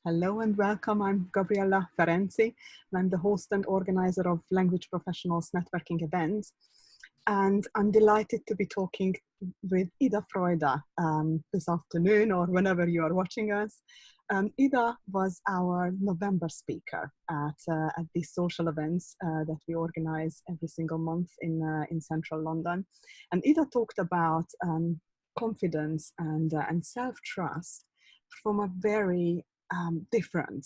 Hello and welcome. I'm Gabriella Ferenzi, and I'm the host and organizer of Language Professionals Networking events. And I'm delighted to be talking with Ida Froyda this afternoon or whenever you are watching us. Ida was our November speaker at these social events that we organize every single month in central London. And Ida talked about confidence and self-trust from a very different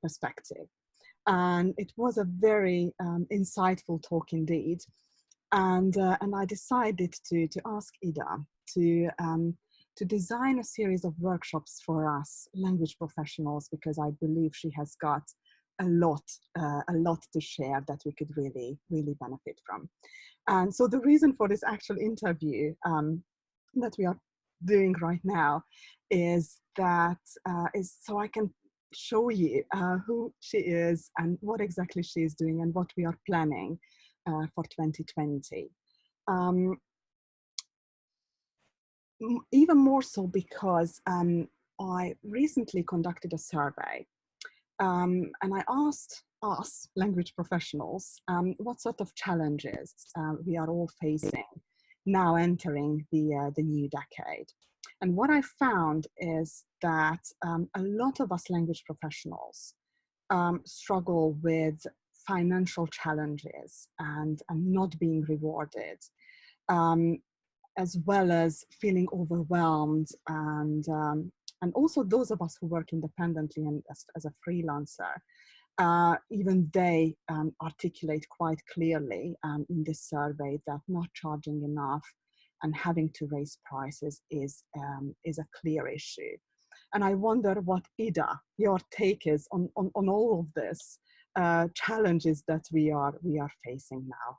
perspective. And it was a very insightful talk indeed. And I decided to ask Ida to design a series of workshops for us language professionals, because I believe she has got a lot to share that we could really benefit from. And so the reason for this actual interview that we are doing right now is so I can show you who she is and what exactly she is doing and what we are planning for 2020. Even more so because I recently conducted a survey and I asked us language professionals what sort of challenges we are all facing now entering the new decade. And what I found is that a lot of us language professionals struggle with financial challenges and not being rewarded, as well as feeling overwhelmed, and also those of us who work independently and as a freelancer. Even they articulate quite clearly in this survey that not charging enough and having to raise prices is a clear issue. And I wonder what, Ida, your take is on all of this challenges that we are facing now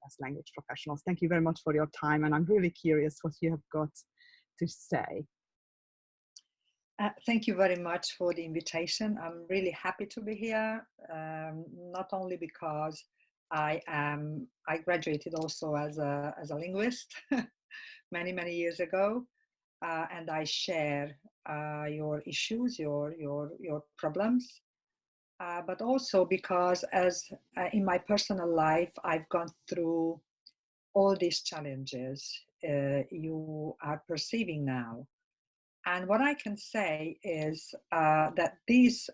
as language professionals. Thank you very much for your time, and I'm really curious what you have got to say. Thank you very much for the invitation. I'm really happy to be here, not only because I graduated also as a linguist many years ago, and I share your issues, your problems, but also because as in my personal life I've gone through all these challenges you are perceiving now. And what I can say is that this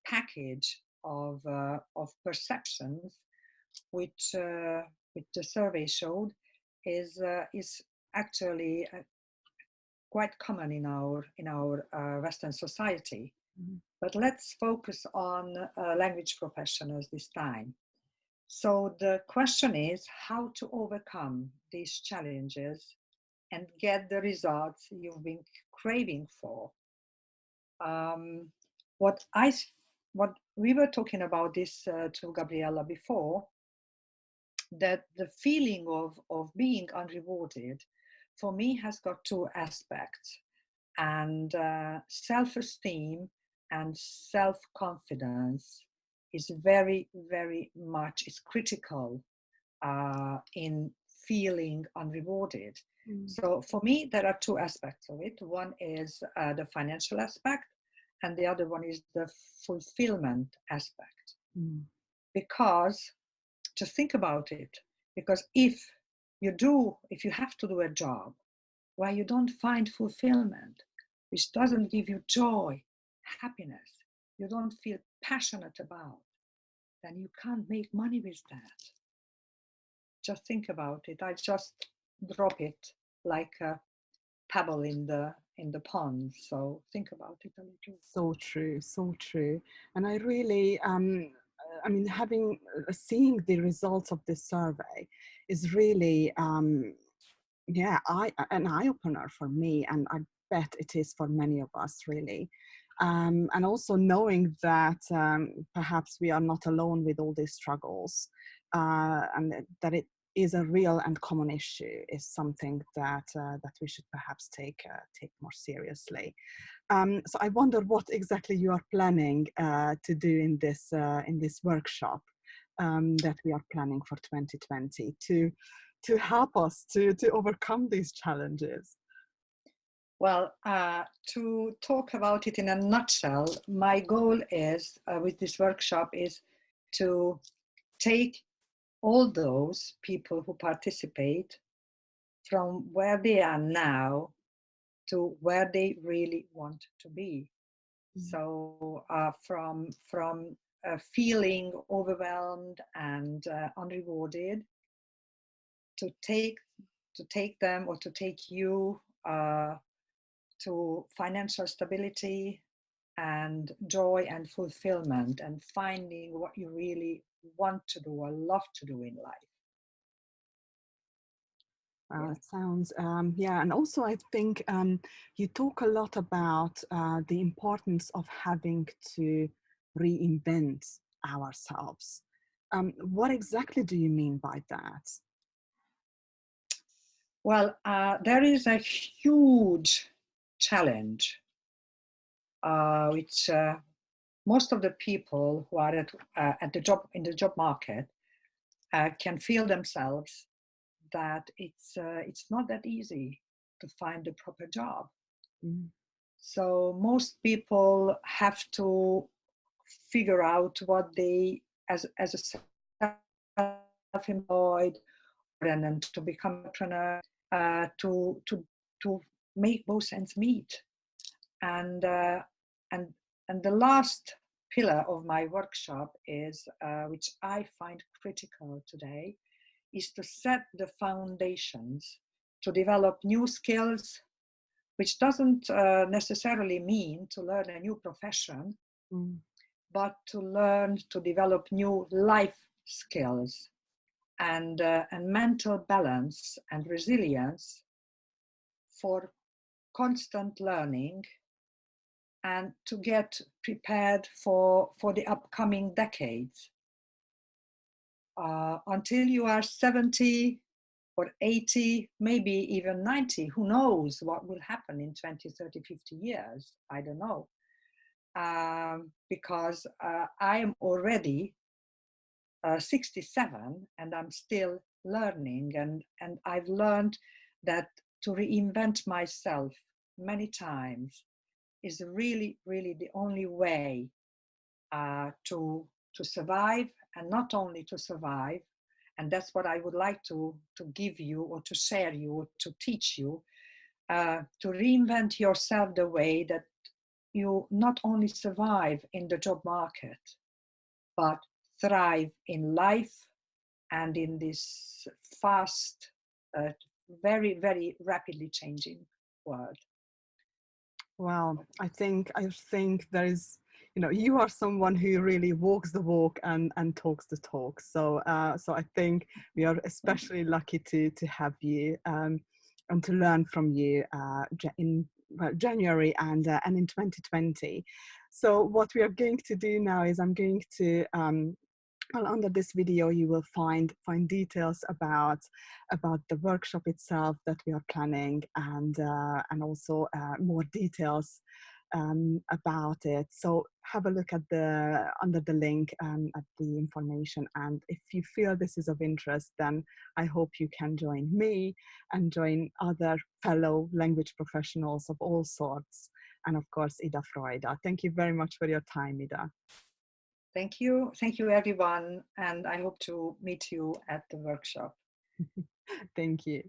package of perceptions, which the survey showed, is actually quite common in our Western society. Mm-hmm. But let's focus on language professionals this time. So the question is how to overcome these challenges and get the results you've been craving for. What we were talking about this to Gabriella before, that the feeling of being unrewarded for me has got two aspects, and self-esteem and self-confidence is very much is critical in feeling unrewarded. So for me, there are two aspects of it. One is the financial aspect, and the other one is the fulfillment aspect. Because, just think about it, because if you have to do a job where you don't find fulfillment, which doesn't give you joy, happiness, you don't feel passionate about, then you can't make money with that. Just think about it. I just drop it like a pebble in the pond. So think about it a little. So true. And I really, I mean, seeing the results of this survey is really, an eye-opener for me, and I bet it is for many of us, really. And also knowing that perhaps we are not alone with all these struggles, and that it is a real and common issue is something that we should perhaps take more seriously. So I wonder what exactly you are planning to do in this workshop that we are planning for 2020 to help us to overcome these challenges. Well, to talk about it in a nutshell, my goal is with this workshop is to take all those people who participate from where they are now to where they really want to be. So from feeling overwhelmed and unrewarded, to take them or to take you to financial stability and joy and fulfillment and finding what you really want to do or love to do in life. Yeah. It sounds, yeah, and also I think you talk a lot about the importance of having to reinvent ourselves. What exactly do you mean by that? Well, there is a huge challenge which most of the people who are at the job in the job market can feel themselves that it's not that easy to find the proper job. Mm. So most people have to figure out what they as a self-employed or and to become an entrepreneur to make both ends meet. And and and the last pillar of my workshop is which I find critical today is to set the foundations to develop new skills, which doesn't necessarily mean to learn a new profession, but to learn to develop new life skills and mental balance and resilience for constant learning and to get prepared for the upcoming decades. Until you are 70 or 80, maybe even 90, who knows what will happen in 20, 30, 50 years? I don't know. Because I am already 67 and I'm still learning, and I've learned that to reinvent myself many times is really, really the only way to survive, and not only to survive. And that's what I would like to give you or to share you or to teach you, to reinvent yourself the way that you not only survive in the job market, but thrive in life and in this fast, very, very rapidly changing world. Well, I think there is, you are someone who really walks the walk and talks the talk. So I think we are especially lucky to have you and to learn from you in January and in 2020. So what we are going to do now is I'm going to well, under this video, you will find details about the workshop itself that we are planning, and also more details about it. So have a look at the under the link at the information, and if you feel this is of interest, then I hope you can join me and join other fellow language professionals of all sorts, and of course Ida Froyda. Thank you very much for your time, Ida. Thank you everyone, and I hope to meet you at the workshop. Thank you.